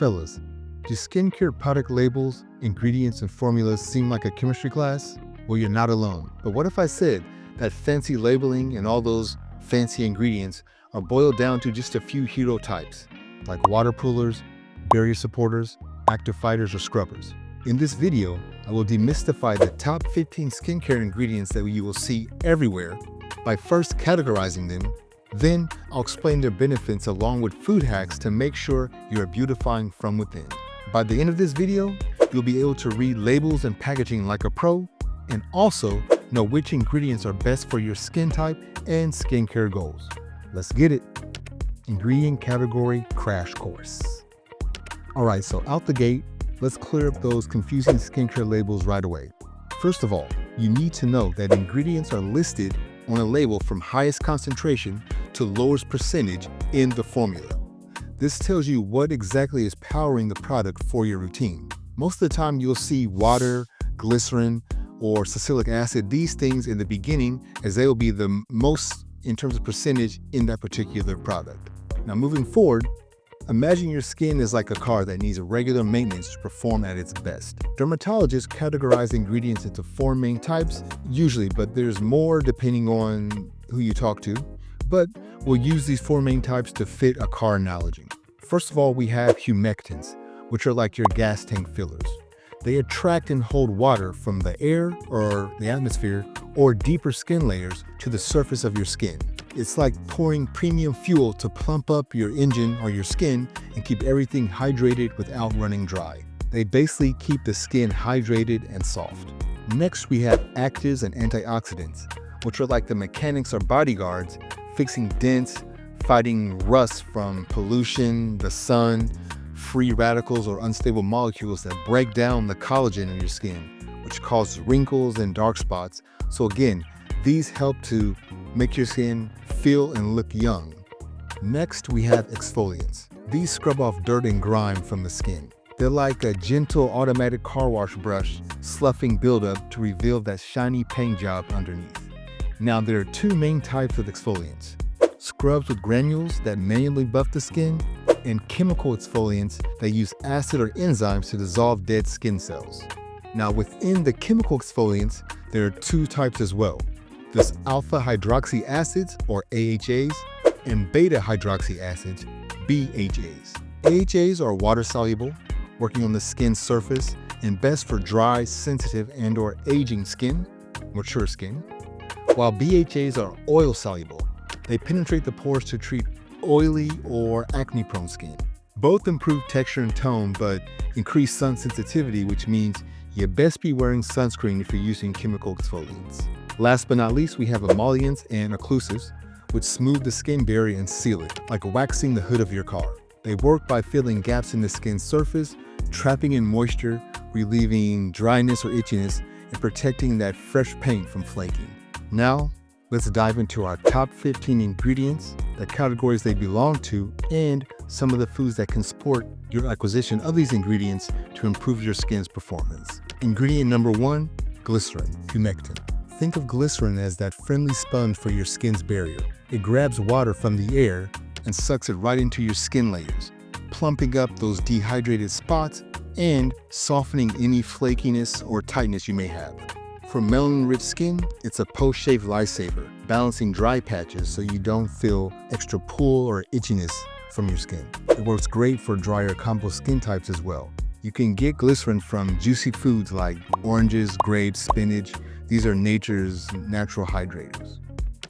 Fellas, do skincare product labels, ingredients, and formulas seem like a chemistry class? Well, you're not alone. But what if I said that fancy labeling and all those fancy ingredients are boiled down to just a few hero types, like water pullers, barrier supporters, active fighters, or scrubbers? In this video, I will demystify the top 15 skincare ingredients that you will see everywhere by first categorizing them. Then I'll explain their benefits along with food hacks to make sure you are beautifying from within. By the end of this video, you'll be able to read labels and packaging like a pro, and also know which ingredients are best for your skin type and skincare goals. Let's get it. Ingredient category crash course. All right, so out the gate, let's clear up those confusing skincare labels right away. First of all, you need to know that ingredients are listed on a label from highest concentration to lowest percentage in the formula. This tells you what exactly is powering the product for your routine. Most of the time you'll see water, glycerin, or salicylic acid, these things in the beginning, as they will be the most in terms of percentage in that particular product. Now moving forward, imagine your skin is like a car that needs regular maintenance to perform at its best. Dermatologists categorize ingredients into 4 main types, usually, but there's more depending on who you talk to. But we'll use these 4 main types to fit a car analogy. First of all, we have humectants, which are like your gas tank fillers. They attract and hold water from the air or the atmosphere or deeper skin layers to the surface of your skin. It's like pouring premium fuel to plump up your engine or your skin and keep everything hydrated without running dry. They basically keep the skin hydrated and soft. Next, we have actives and antioxidants, which are like the mechanics or bodyguards, fixing dents, fighting rust from pollution, the sun, free radicals or unstable molecules that break down the collagen in your skin, which causes wrinkles and dark spots. So again, these help to make your skin feel and look young. Next, we have exfoliants. These scrub off dirt and grime from the skin. They're like a gentle automatic car wash brush, sloughing buildup to reveal that shiny paint job underneath. Now, there are 2 main types of exfoliants: scrubs with granules that manually buff the skin, and chemical exfoliants that use acid or enzymes to dissolve dead skin cells. Now, within the chemical exfoliants, there are 2 types as well. There's alpha hydroxy acids, or AHAs, and beta hydroxy acids, BHAs. AHAs are water soluble, working on the skin's surface, and best for dry, sensitive, and/or aging skin, mature skin, while BHAs are oil soluble. They penetrate the pores to treat oily or acne-prone skin. Both improve texture and tone, but increase sun sensitivity, which means you best be wearing sunscreen if you're using chemical exfoliants. Last but not least, we have emollients and occlusives, which smooth the skin barrier and seal it, like waxing the hood of your car. They work by filling gaps in the skin's surface, trapping in moisture, relieving dryness or itchiness, and protecting that fresh paint from flaking. Now, let's dive into our top 15 ingredients, the categories they belong to, and some of the foods that can support your acquisition of these ingredients to improve your skin's performance. Ingredient number 1, glycerin, humectant. Think of glycerin as that friendly sponge for your skin's barrier. It grabs water from the air and sucks it right into your skin layers, plumping up those dehydrated spots and softening any flakiness or tightness you may have. For melanin-rich skin, it's a post-shave lifesaver, balancing dry patches so you don't feel extra pull or itchiness from your skin. It works great for drier combo skin types as well. You can get glycerin from juicy foods like oranges, grapes, spinach. These are nature's natural hydrators.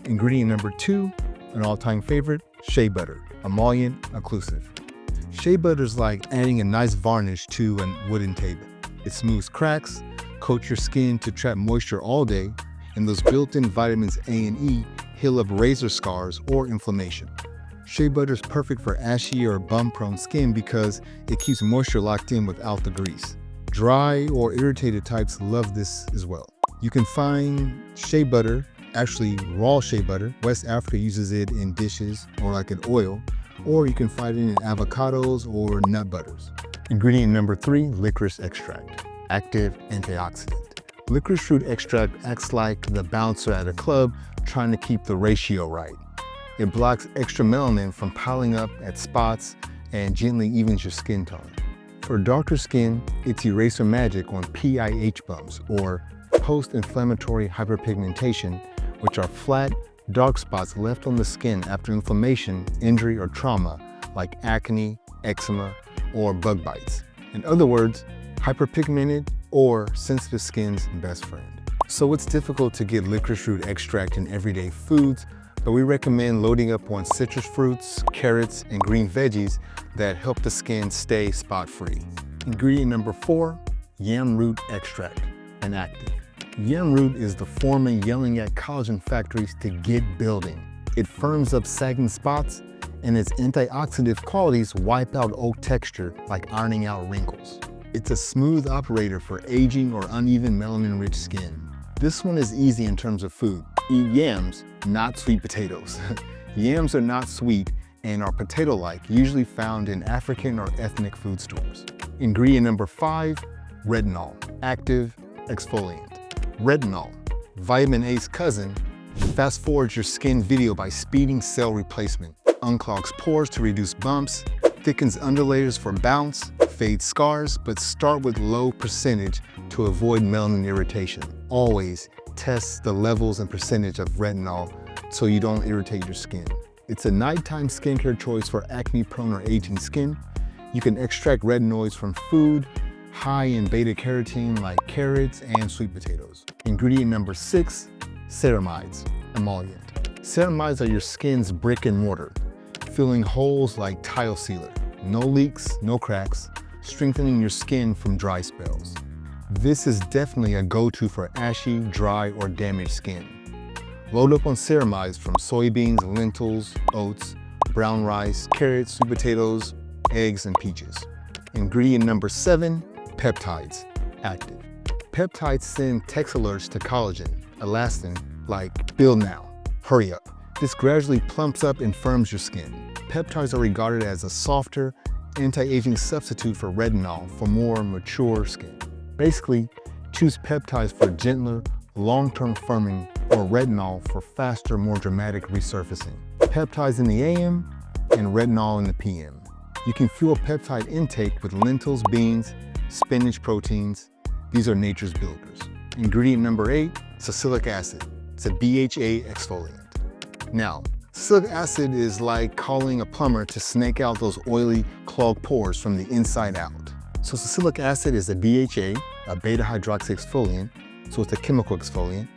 Ingredient number 2, an all-time favorite, shea butter, emollient, occlusive. Shea butter is like adding a nice varnish to a wooden table. It smooths cracks, coats your skin to trap moisture all day, and those built-in vitamins A and E heal up razor scars or inflammation. Shea butter is perfect for ashy or bum-prone skin because it keeps moisture locked in without the grease. Dry or irritated types love this as well. You can find shea butter, actually raw shea butter. West Africa uses it in dishes or like an oil, or you can find it in avocados or nut butters. Ingredient number 3, licorice extract, active antioxidant. Licorice root extract acts like the bouncer at a club trying to keep the ratio right. It blocks extra melanin from piling up at spots and gently evens your skin tone. For darker skin, it's eraser magic on PIH bumps, or post-inflammatory hyperpigmentation, which are flat, dark spots left on the skin after inflammation, injury, or trauma, like acne, eczema, or bug bites. In other words, hyperpigmented or sensitive skin's best friend. So it's difficult to get licorice root extract in everyday foods, but we recommend loading up on citrus fruits, carrots, and green veggies that help the skin stay spot-free. Ingredient number 4, yam root extract, an active. Yam root is the foreman yelling at collagen factories to get building. It firms up sagging spots, and its antioxidant qualities wipe out old texture like ironing out wrinkles. It's a smooth operator for aging or uneven melanin-rich skin. This one is easy in terms of food. Eat yams, not sweet potatoes. Yams are not sweet and are potato-like, usually found in African or ethnic food stores. Ingredient number 5, retinol, active exfoliant. Retinol, vitamin A's cousin, fast forwards your skin video by speeding cell replacement, unclogs pores to reduce bumps, thickens underlayers for bounce, fades scars, but start with low percentage to avoid melanin irritation. Always test the levels and percentage of retinol so you don't irritate your skin. It's a nighttime skincare choice for acne-prone or aging skin. You can extract retinoids from food high in beta-carotene like carrots and sweet potatoes. Ingredient number 6, ceramides, emollient. Ceramides are your skin's brick and mortar, filling holes like tile sealer. No leaks, no cracks, strengthening your skin from dry spells. This is definitely a go-to for ashy, dry, or damaged skin. Load up on ceramides from soybeans, lentils, oats, brown rice, carrots, sweet potatoes, eggs, and peaches. Ingredient number 7, peptides, active. Peptides send text alerts to collagen, elastin, like build now, hurry up. This gradually plumps up and firms your skin. Peptides are regarded as a softer, anti-aging substitute for retinol for more mature skin. Basically, choose peptides for gentler, long-term firming, or retinol for faster, more dramatic resurfacing. Peptides in the AM and retinol in the PM. You can fuel peptide intake with lentils, beans, spinach proteins. These are nature's builders. Ingredient number 8, salicylic acid. It's a BHA exfoliant. Now, salicylic acid is like calling a plumber to snake out those oily, clogged pores from the inside out. So salicylic acid is a BHA, a beta-hydroxy exfoliant, so it's a chemical exfoliant,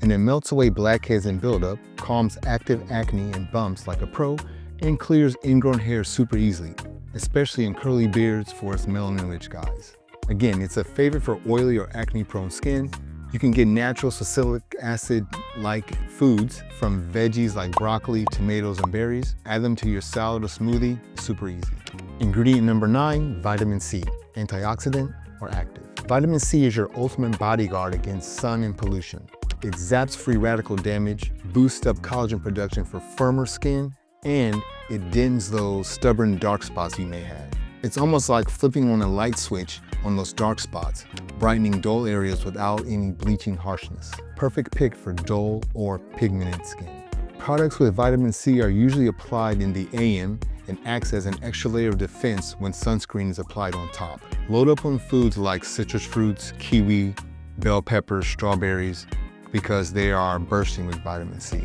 and it melts away blackheads and buildup, calms active acne and bumps like a pro, and clears ingrown hair super easily, especially in curly beards for us melanin-rich guys. Again, it's a favorite for oily or acne-prone skin. You can get natural salicylic acid-like foods from veggies like broccoli, tomatoes, and berries. Add them to your salad or smoothie, super easy. Ingredient number 9, vitamin C, antioxidant or active. Vitamin C is your ultimate bodyguard against sun and pollution. It zaps free radical damage, boosts up collagen production for firmer skin, and it dims those stubborn dark spots you may have. It's almost like flipping on a light switch on those dark spots, brightening dull areas without any bleaching harshness. Perfect pick for dull or pigmented skin. Products with vitamin C are usually applied in the AM and acts as an extra layer of defense when sunscreen is applied on top. Load up on foods like citrus fruits, kiwi, bell peppers, strawberries, because they are bursting with vitamin C.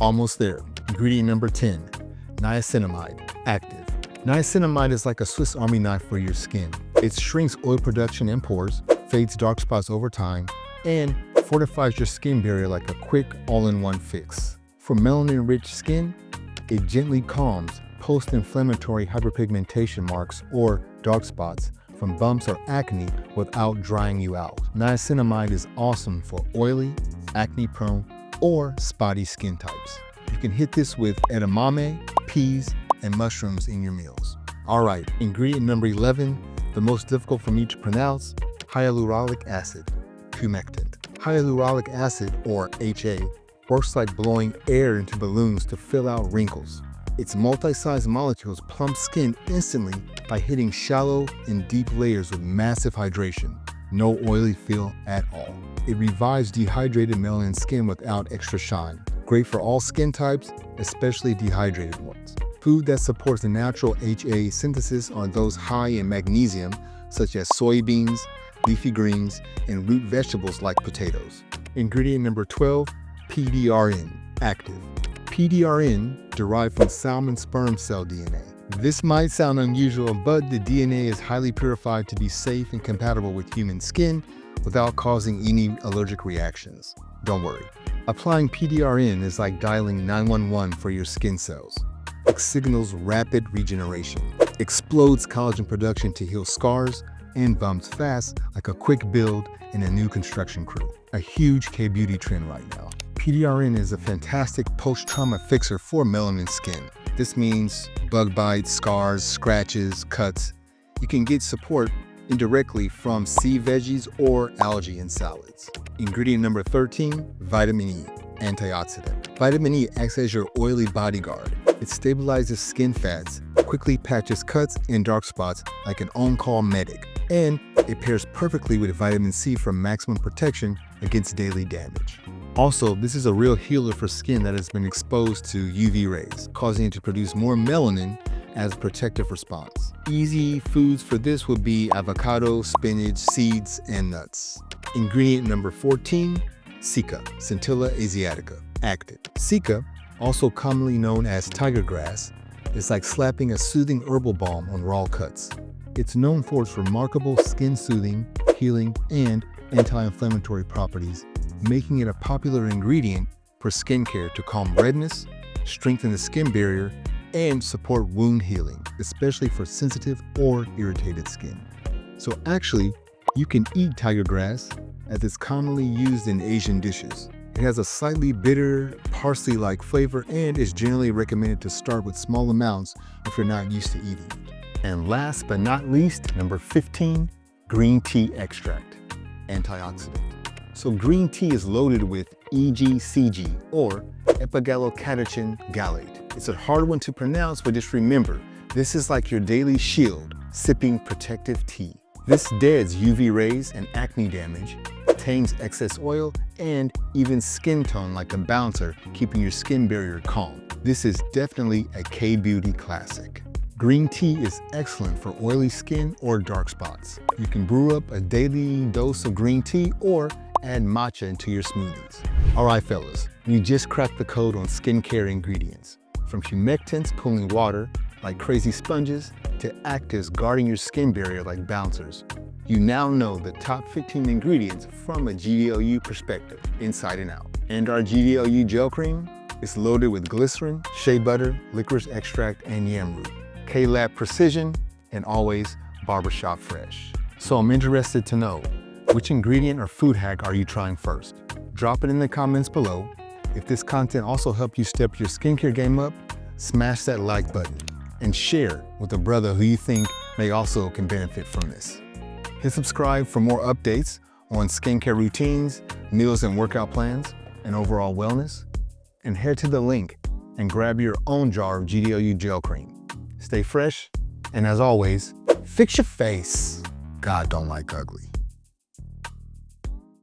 Almost there. Ingredient number 10, niacinamide, active. Niacinamide is like a Swiss Army knife for your skin. It shrinks oil production and pores, fades dark spots over time, and fortifies your skin barrier like a quick all-in-one fix. For melanin-rich skin, it gently calms post-inflammatory hyperpigmentation marks or dark spots from bumps or acne without drying you out. Niacinamide is awesome for oily, acne-prone, or spotty skin types. You can hit this with edamame, peas, and mushrooms in your meals. All right, ingredient number 11, the most difficult for me to pronounce, hyaluronic acid, humectant. Hyaluronic acid, or HA, works like blowing air into balloons to fill out wrinkles. Its multi-sized molecules plump skin instantly by hitting shallow and deep layers with massive hydration. No oily feel at all. It revives dehydrated melanin skin without extra shine. Great for all skin types, especially dehydrated ones. Food that supports the natural HA synthesis are those high in magnesium, such as soybeans, leafy greens, and root vegetables like potatoes. Ingredient number 12, PDRN, active. PDRN derived from salmon sperm cell DNA. This might sound unusual, but the DNA is highly purified to be safe and compatible with human skin without causing any allergic reactions. Don't worry. Applying PDRN is like dialing 911 for your skin cells. It signals rapid regeneration, explodes collagen production to heal scars, and bumps fast like a quick build in a new construction crew. A huge K-beauty trend right now. PDRN is a fantastic post-trauma fixer for melanin skin. This means bug bites, scars, scratches, cuts. You can get support indirectly from sea veggies or algae in salads. Ingredient number 13, vitamin E, antioxidant. Vitamin E acts as your oily bodyguard. It stabilizes skin fats, quickly patches cuts and dark spots like an on-call medic, and it pairs perfectly with vitamin C for maximum protection against daily damage. Also, this is a real healer for skin that has been exposed to UV rays, causing it to produce more melanin as a protective response. Easy foods for this would be avocado, spinach, seeds, and nuts. Ingredient number 14, Cica, Centilla asiatica, active. Cica, also commonly known as tiger grass, is like slapping a soothing herbal balm on raw cuts. It's known for its remarkable skin-soothing, healing, and anti-inflammatory properties, making it a popular ingredient for skincare to calm redness, strengthen the skin barrier, and support wound healing, especially for sensitive or irritated skin. So actually, you can eat tiger grass as it's commonly used in Asian dishes. It has a slightly bitter, parsley-like flavor and is generally recommended to start with small amounts if you're not used to eating it. And last but not least, number 15, green tea extract, antioxidant. So green tea is loaded with EGCG, or epigallocatechin gallate. It's a hard one to pronounce, but just remember, this is like your daily shield, sipping protective tea. This deads UV rays and acne damage, tames excess oil, and even skin tone like a bouncer, keeping your skin barrier calm. This is definitely a K-beauty classic. Green tea is excellent for oily skin or dark spots. You can brew up a daily dose of green tea or add matcha into your smoothies. All right, fellas, you just cracked the code on skincare ingredients. From humectants pulling water like crazy sponges to actives guarding your skin barrier like bouncers. You now know the top 15 ingredients from a GDLU perspective, inside and out. And our GDLU gel cream is loaded with glycerin, shea butter, licorice extract, and yam root. K-Lab precision, and always barbershop fresh. So I'm interested to know, which ingredient or food hack are you trying first? Drop it in the comments below. If this content also helped you step your skincare game up, smash that like button and share with a brother who you think may also can benefit from this. Hit subscribe for more updates on skincare routines, meals and workout plans, and overall wellness. And head to the link and grab your own jar of GDLU gel cream. Stay fresh, and as always, fix your face. God don't like ugly.